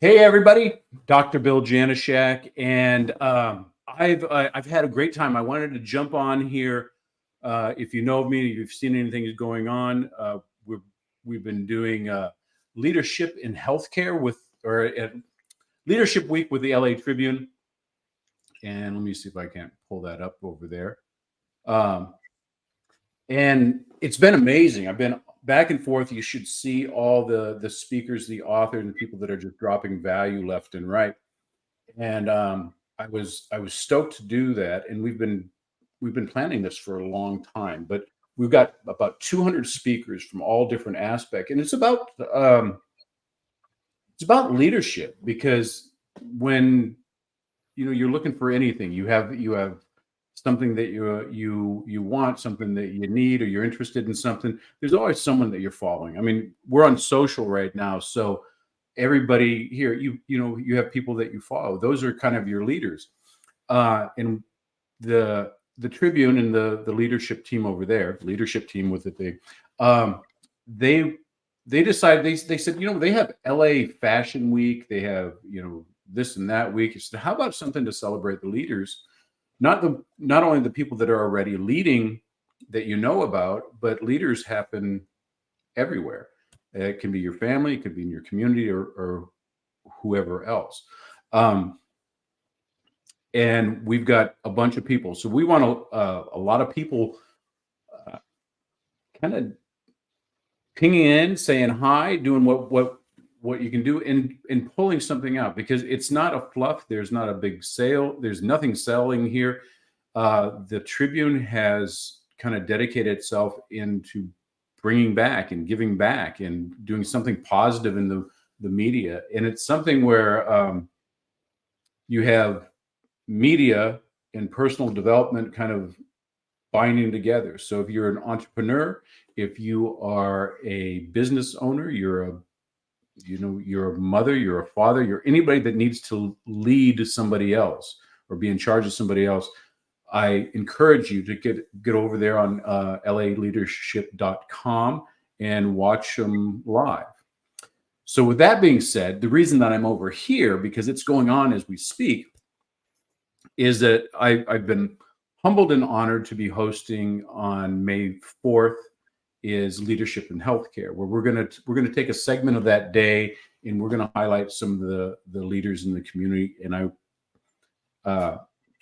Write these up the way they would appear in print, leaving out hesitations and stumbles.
Hey everybody, Dr. Bill Janishak, and I've had a great time. I wanted to jump on here. If you know me, you've seen anything that's going on. We've been doing leadership in healthcare or Leadership Week with the LA Tribune, and let me see if I can't pull that up over there. Um, and it's been amazing. I've been back and forth. You should see all the speakers, the authors, and the people that are just dropping value left and right. And I was stoked to do that, and we've been planning this for a long time. But we've got about 200 speakers from all different aspects, and it's about leadership because when you're looking for anything, you have something that you want, something that you need, or you're interested in something. There's always someone that you're following. I mean, we're on social right now, so everybody here, you have people that you follow. Those are kind of your leaders. And the Tribune and the leadership team over there, leadership team with the thing, they they decided they said, they have LA Fashion Week, they have this and that week. It's how about something to celebrate the leaders, not only the people that are already leading that you know about, but leaders happen everywhere. It can be your family, it could be in your community, or whoever else. Um, and we've got a bunch of people, so we want a lot of people uh, kind of pinging in, saying hi, doing what you can do, and pulling something out, because it's not a fluff. There's not a big sale. There's nothing selling here. The Tribune has kind of dedicated itself into bringing back and giving back and doing something positive in the media, and it's something where you have media and personal development kind of binding together. So if you're an entrepreneur, if you are a business owner, you're a mother, you're a father, you're anybody that needs to lead somebody else or be in charge of somebody else, I encourage you to get over there on laleadership.com and watch them live. So with that being said, the reason that I'm over here, because it's going on as we speak, is that I've been humbled and honored to be hosting on May 4th is Leadership in Healthcare, where we're gonna take a segment of that day and we're gonna highlight some of the leaders in the community. And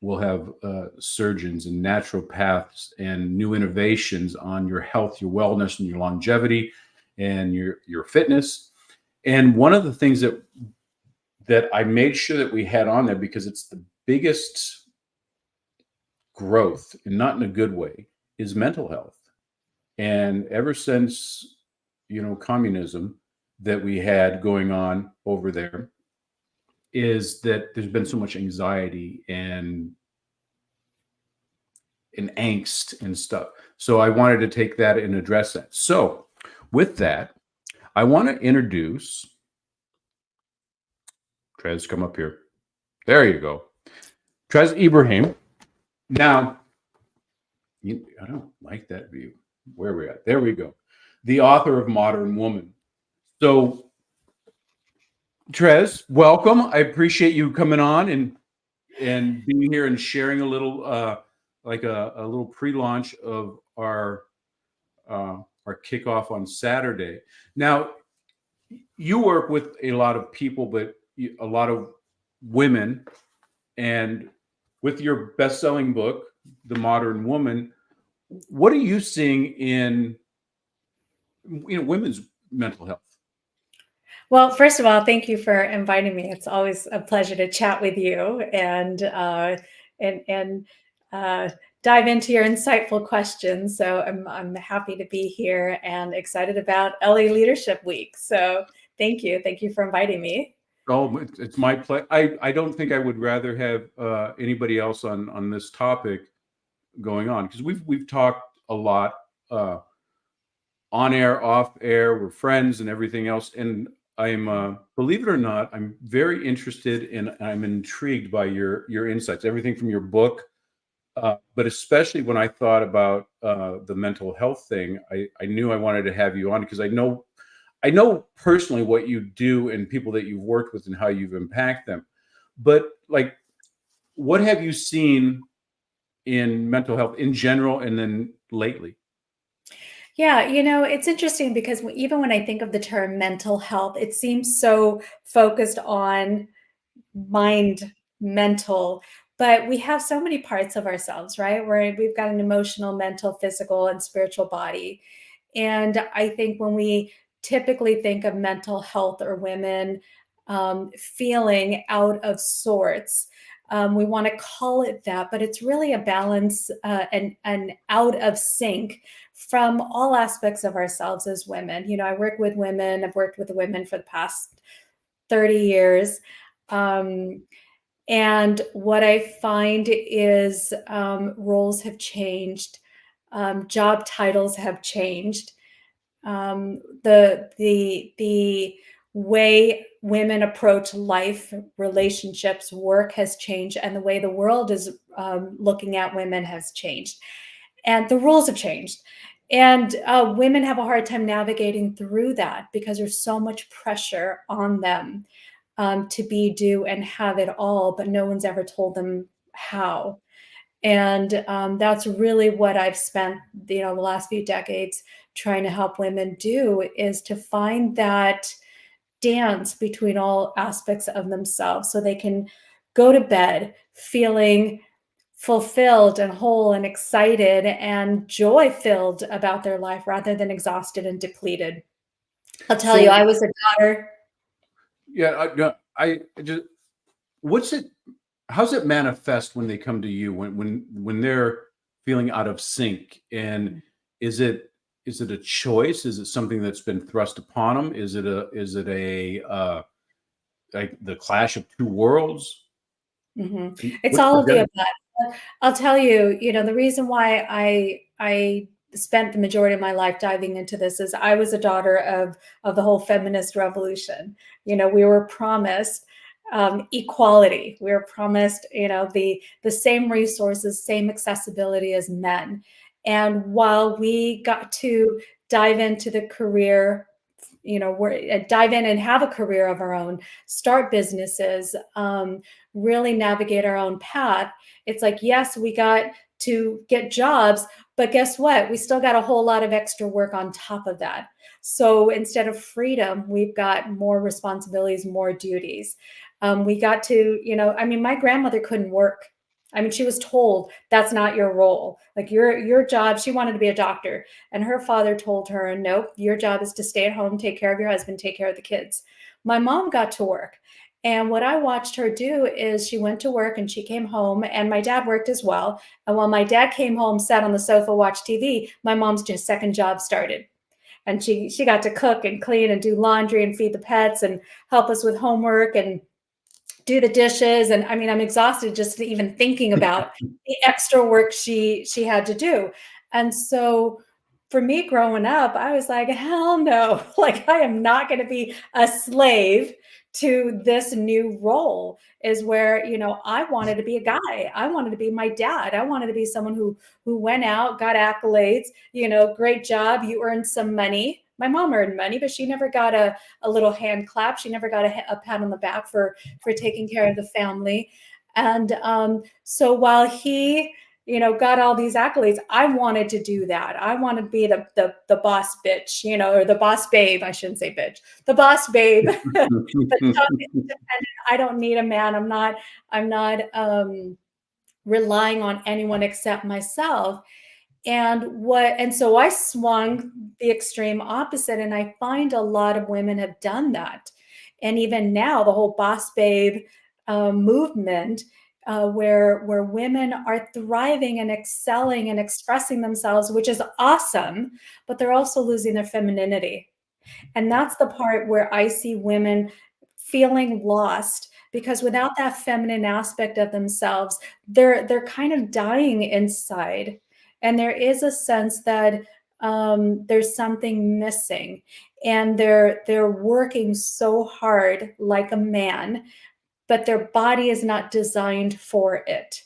we'll have surgeons and naturopaths and new innovations on your health, your wellness, and your longevity and your fitness. And one of the things that I made sure that we had on there, because it's the biggest growth, and not in a good way, is mental health. And ever since communism that we had going on over there, is that there's been so much anxiety and angst and stuff. So I wanted to take that and address that. So with that, I want to introduce Trez. Come up here. There you go. Trez Ibrahim. Now, I don't like that view. Where are we at? There we go. The author of Modern Woman. So, Trez, welcome. I appreciate you coming on and being here and sharing a little, like a little pre-launch of our kickoff on Saturday. Now, you work with a lot of people, but a lot of women, and with your best-selling book, The Modern Woman, what are you seeing in women's mental health? Well, first of all, thank you for inviting me. It's always a pleasure to chat with you and dive into your insightful questions. So I'm happy to be here and excited about LA Leadership Week. So thank you for inviting me. Oh, it's my pleasure. I don't think I would rather have anybody else on this topic going on, because we've talked a lot on air, off air. We're friends and everything else, and I'm believe it or not, I'm very interested and I'm intrigued by your insights, everything from your book, but especially when I thought about the mental health thing. I knew I wanted to have you on because I know I know personally what you do and people that you've worked with and how you've impacted them, but like, what have you seen in mental health in general and then lately? Yeah, it's interesting because even when I think of the term mental health, it seems so focused on mind, mental, but we have so many parts of ourselves, right? Where we've got an emotional, mental, physical, and spiritual body. And I think when we typically think of mental health or women feeling out of sorts, we want to call it that, but it's really a balance and out of sync from all aspects of ourselves as women. I work with women, I've worked with women for the past 30 years. Um, and what I find is roles have changed, job titles have changed, the way women approach life, relationships, work has changed, and the way the world is looking at women has changed, and the rules have changed. And women have a hard time navigating through that because there's so much pressure on them to be, do, and have it all, but no one's ever told them how. And that's really what I've spent, the last few decades trying to help women do, is to find that dance between all aspects of themselves so they can go to bed feeling fulfilled and whole and excited and joy filled about their life rather than exhausted and depleted. I'll tell you, So I was a daughter. yeah, no, I just what's it? How's it manifest when they come to you when they're feeling out of sync? And is it is it a choice? Is it something that's been thrust upon them? Is it a like the clash of two worlds? It's What's all the of the genesis? above. I'll tell you, the reason why I spent the majority of my life diving into this is I was a daughter of the whole feminist revolution. We were promised equality. We were promised, the same resources, same accessibility as men. And while we got to dive into the career, we're dive in and have a career of our own, start businesses, really navigate our own path. It's like, yes, we got to get jobs, but guess what? We still got a whole lot of extra work on top of that. So instead of freedom, we've got more responsibilities, more duties. We got to, my grandmother couldn't work. She was told that's not your role. Like your job, she wanted to be a doctor. And her father told her, nope, your job is to stay at home, take care of your husband, take care of the kids. My mom got to work. And what I watched her do is she went to work and she came home, and my dad worked as well. And while my dad came home, sat on the sofa, watched TV, my mom's just second job started. And she got to cook and clean and do laundry and feed the pets and help us with homework and do the dishes. And I'm exhausted just even thinking about the extra work she had to do. And so for me growing up, I was like, hell no, like I am not going to be a slave to this new role. Is where, I wanted to be a guy. I wanted to be my dad. I wanted to be someone who went out, got accolades, great job, you earned some money. My mom earned money, but she never got a little hand clap. She never got a pat on the back for taking care of the family. And so while he, got all these accolades, I wanted to do that. I wanted to be the boss bitch, or the boss babe. I shouldn't say bitch, the boss babe. But independent. I don't need a man. I'm not relying on anyone except myself. And so I swung the extreme opposite, and I find a lot of women have done that. And even now, the whole boss babe movement, where women are thriving and excelling and expressing themselves, which is awesome, but they're also losing their femininity. And that's the part where I see women feeling lost, because without that feminine aspect of themselves, they're kind of dying inside. And there is a sense that there's something missing, and they're working so hard like a man, but their body is not designed for it.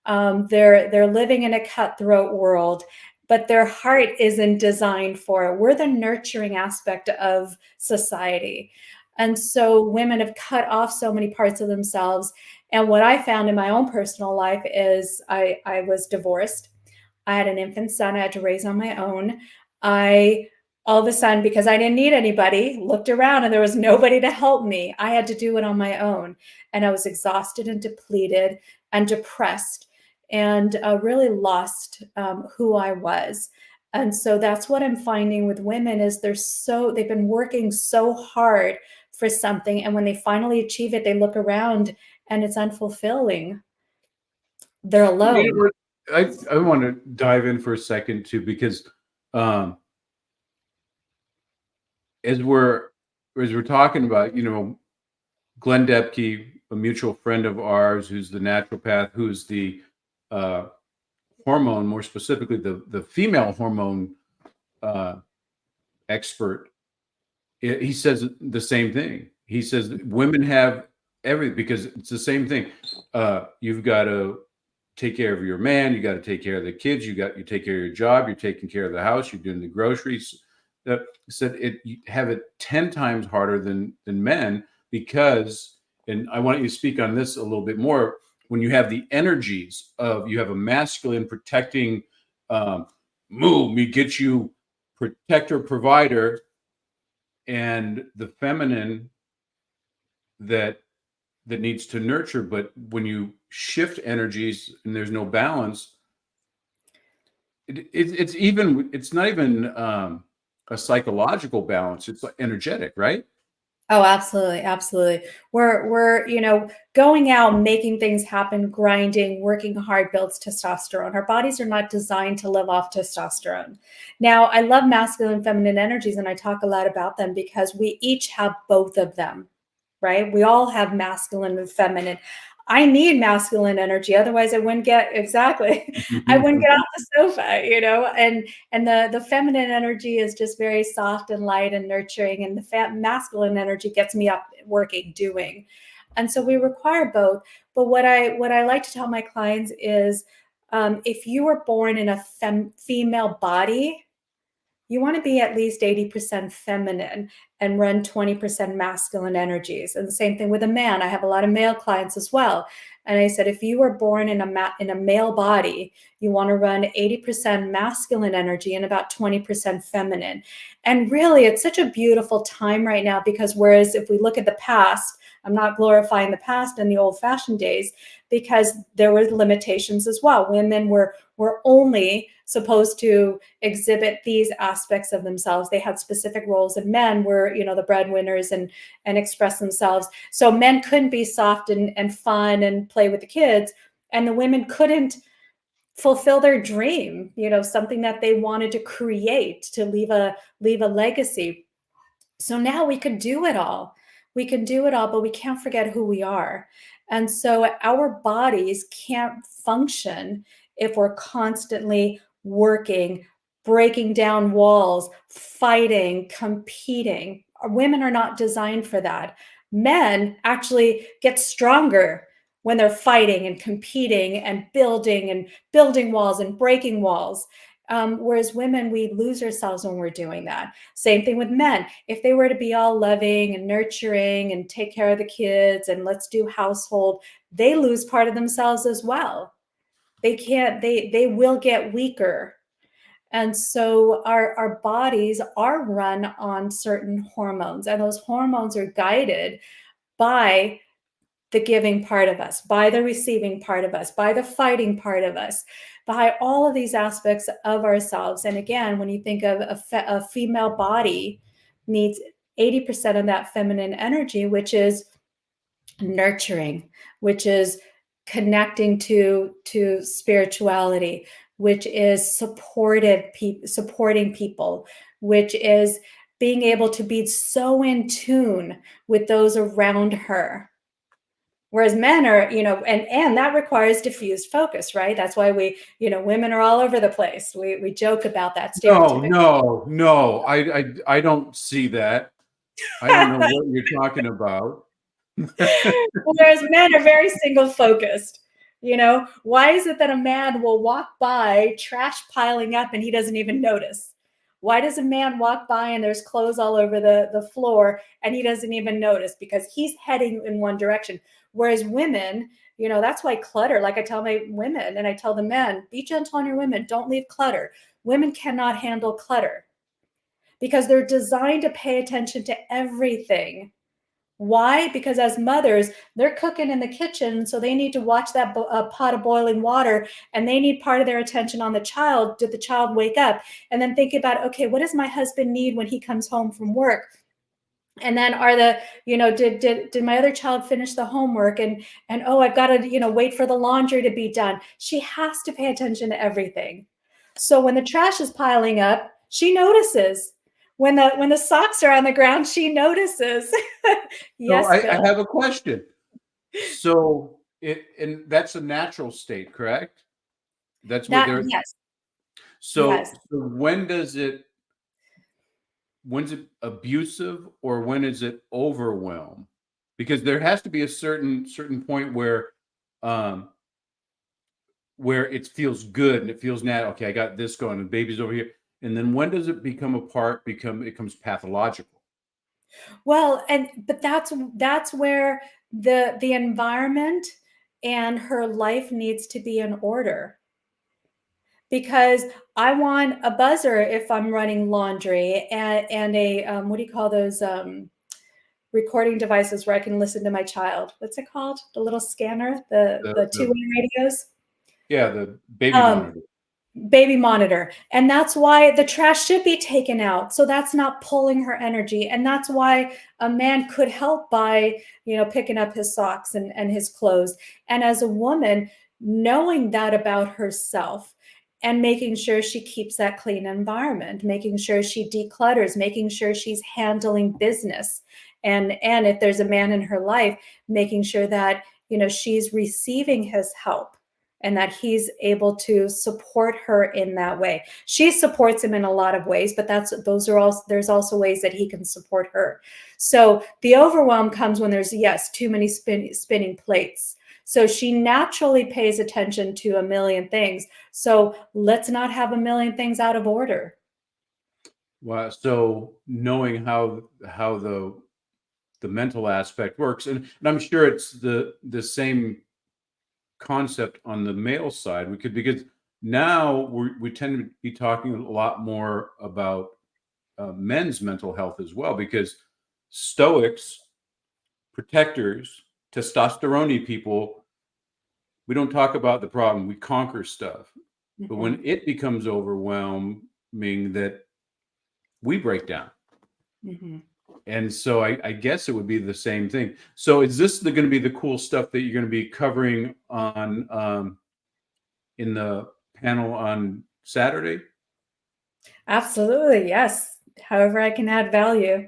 They're living in a cutthroat world, but their heart isn't designed for it. We're the nurturing aspect of society. And so women have cut off so many parts of themselves. And what I found in my own personal life is I was divorced. I had an infant son I had to raise on my own. I all of a sudden, because I didn't need anybody, looked around and there was nobody to help me. I had to do it on my own. And I was exhausted and depleted and depressed and really lost who I was. And so that's what I'm finding with women is they've been working so hard for something. And when they finally achieve it, they look around and it's unfulfilling. They're You alone. know what? I want to dive in for a second too, because um, as we're talking about, Glenn Depke, a mutual friend of ours, who's the naturopath, who's the uh, hormone, more specifically the female hormone expert. He says the same thing. He says that women have everything because it's the same thing. You've got to take care of your man. You got to take care of the kids. You take care of your job. You're taking care of the house. You're doing the groceries. Said you have it 10 times harder than men because, and I want you to speak on this a little bit more. When you have the energies of, you have a masculine protecting, move me, get you protector, provider, and the feminine that needs to nurture. But when you shift energies and there's no balance, it's not even a psychological balance. It's like energetic, right? Oh, absolutely, absolutely. We're going out, making things happen, grinding, working hard builds testosterone. Our bodies are not designed to live off testosterone. Now, I love masculine and feminine energies, and I talk a lot about them because we each have both of them, right? We all have masculine and feminine. I need masculine energy, otherwise I wouldn't get exactly. I wouldn't get off the sofa, and the feminine energy is just very soft and light and nurturing, and the masculine energy gets me up working, doing. And so we require both. But what I like to tell my clients is if you were born in a female body, you want to be at least 80% feminine and run 20% masculine energies. And the same thing with a man. I have a lot of male clients as well. And I said, if you were born in a male body, you want to run 80% masculine energy and about 20% feminine. And really, it's such a beautiful time right now because whereas if we look at the past, I'm not glorifying the past and the old-fashioned days because there were limitations as well. Women were only supposed to exhibit these aspects of themselves. They had specific roles, and men were, the breadwinners and express themselves. So men couldn't be soft and fun and play with the kids, and the women couldn't fulfill their dream, something that they wanted to create to leave a legacy. So now we could do it all. We can do it all, but we can't forget who we are. And so our bodies can't function if we're constantly working, breaking down walls, fighting, competing. Women are not designed for that. Men actually get stronger when they're fighting and competing and building walls and breaking walls. Whereas women, we lose ourselves when we're doing that. Same thing with men. If they were to be all loving and nurturing and take care of the kids and let's do household, they lose part of themselves as well. They will get weaker. And so our bodies are run on certain hormones, and those hormones are guided by the giving part of us, by the receiving part of us, by the fighting part of us, by all of these aspects of ourselves. And again, when you think of a female body needs 80% of that feminine energy, which is nurturing, which is connecting to spirituality, which is supporting people, which is being able to be so in tune with those around her. Whereas men are, and that requires diffused focus, right? That's why women are all over the place. We joke about that stereotypical. No. I don't see that. I don't know what you're talking about. Whereas men are very single focused. You know, why is it that a man will walk by trash piling up and he doesn't even notice? Why does a man walk by and there's clothes all over the floor and he doesn't even notice because he's heading in one direction? Whereas women, you know, that's why clutter, like I tell my women and I tell the men, be gentle on your women, don't leave clutter. Women cannot handle clutter because they're designed to pay attention to everything. Why? Because as mothers, they're cooking in the kitchen, so they need to watch that pot of boiling water, and they need part of their attention on the child. Did the child wake up? And then think about, okay, what does my husband need when he comes home from work? And then are the, you know, did my other child finish the homework? And oh, I've got to, you know, wait for the laundry to be done. She has to pay attention to everything. So when the trash is piling up, she notices. When the socks are on the ground, she notices. So Yes, I Bill. have a question. So and that's a natural state, correct? That's what That they're. yes, yes. So when's it abusive or when is it overwhelm? Because there has to be a certain point um where it feels good and it feels now, okay, I got this going and the baby's over here. And then when does it become it becomes pathological? Well, and but that's where the environment and her life needs to be in order. Because I want a buzzer if I'm running laundry and a what do you call those recording devices where I can listen to my child? What's it called? The little scanner, the The two-way radios. Yeah, the baby Um, monitor. baby monitor. And that's why the trash should be taken out. So that's not pulling her energy. And that's why a man could help by, you know, picking up his socks and his clothes. And as a woman, knowing that about herself and making sure she keeps that clean environment, making sure she declutters, making sure she's handling business. And if there's a man in her life, making sure that, you know, she's receiving his help and that he's able to support her in that way. She supports him in a lot of ways, but there's also ways that he can support her. So the overwhelm comes when there's yes, too many spinning plates. So she naturally pays attention to a million things. So let's not have a million things out of order. Wow. So knowing how the mental aspect works, and I'm sure it's the same concept on the male side. We could because now we tend to be talking a lot more about men's mental health as well because stoics, protectors, testosterone people, we don't talk about the problem. We conquer stuff. But when Mhm, it becomes overwhelming, that we break down. mhm. And so I guess it would be the same thing. So is this going to be the cool stuff that you're going to be covering on in the panel on Saturday? Absolutely, yes. However, I can add value.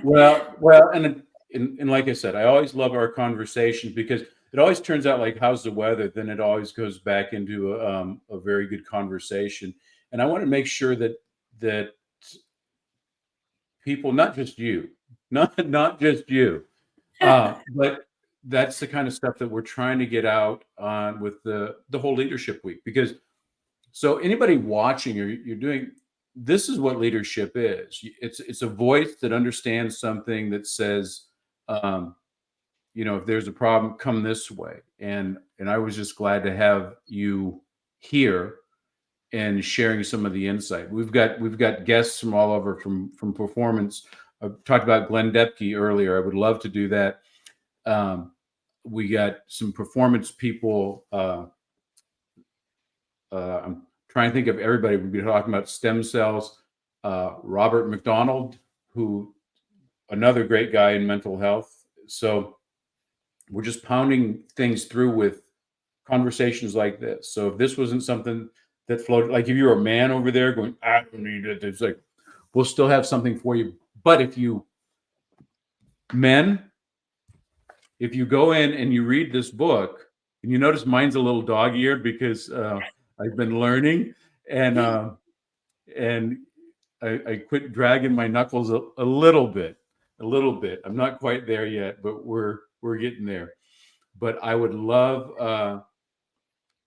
Well, and like I said, I always love our conversations because it always turns out like, how's the weather? Then it always goes back into a very good conversation. And I want to make sure that people, not just you, not just you, but that's the kind of stuff that we're trying to get out on with the whole leadership week. Because so anybody watching, you're doing this is what leadership is. It's a voice that understands something that says, um, if there's a problem, come this way. And I was just glad to have you here and sharing some of the insight. We've got guests from all over from performance. I talked about Glenn Depke earlier. I would love to do that. Um, we got some performance people. I'm trying to think of everybody. We've been talking about stem cells. Robert McDonald, who another great guy in mental health. So we're just pounding things through with conversations like this. So if this wasn't something that floated, like if you're a man over there going, I don't need it, it's like, we'll still have something for you. But men, if you go in and you read this book, and you notice mine's a little dog-eared because I've been learning, and and I quit dragging my knuckles a little bit, a little bit. I'm not quite there yet, but we're getting there. But I would love.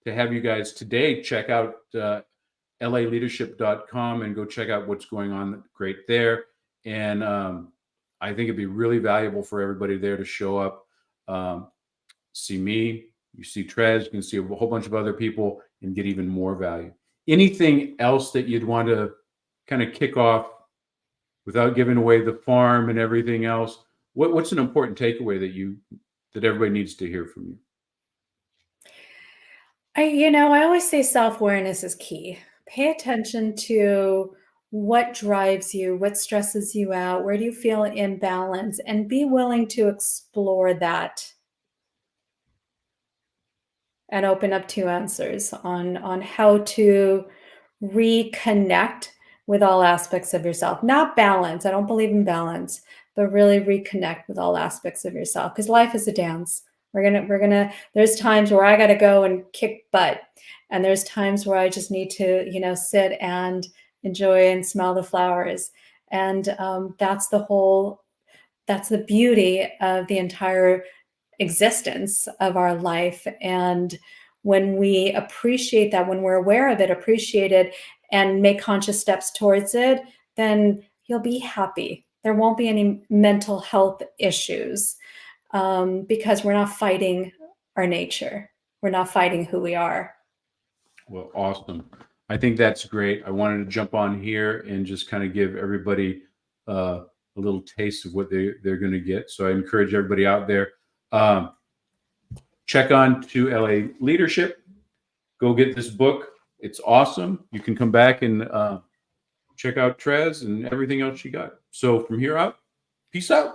to have you guys today check out laleadership.com and go check out what's going on great there. And I think it'd be really valuable for everybody there to show up, see me, you see Trez, you can see a whole bunch of other people and get even more value. Anything else that you'd want to kind of kick off without giving away the farm and everything else? What's an important takeaway that everybody needs to hear from you? I always say self-awareness is key. Pay attention to what drives you, what stresses you out, where do you feel imbalance, and be willing to explore that and open up to answers on how to reconnect with all aspects of yourself. Not balance. I don't believe in balance, but really reconnect with all aspects of yourself, because life is a dance. There's times where I got to go and kick butt, and there's times where I just need to, sit and enjoy and smell the flowers. And that's the beauty of the entire existence of our life. And when we appreciate that, when we're aware of it, appreciate it, and make conscious steps towards it, then you'll be happy. There won't be any mental health issues, because we're not fighting our nature. We're not fighting who we are. Well, awesome. I think that's great. I wanted to jump on here and just kind of give everybody a little taste of what they're going to get. So I encourage everybody out there, check on to LA Leadership. Go get this book. It's awesome. You can come back and check out Trez and everything else she got. So from here out, peace out.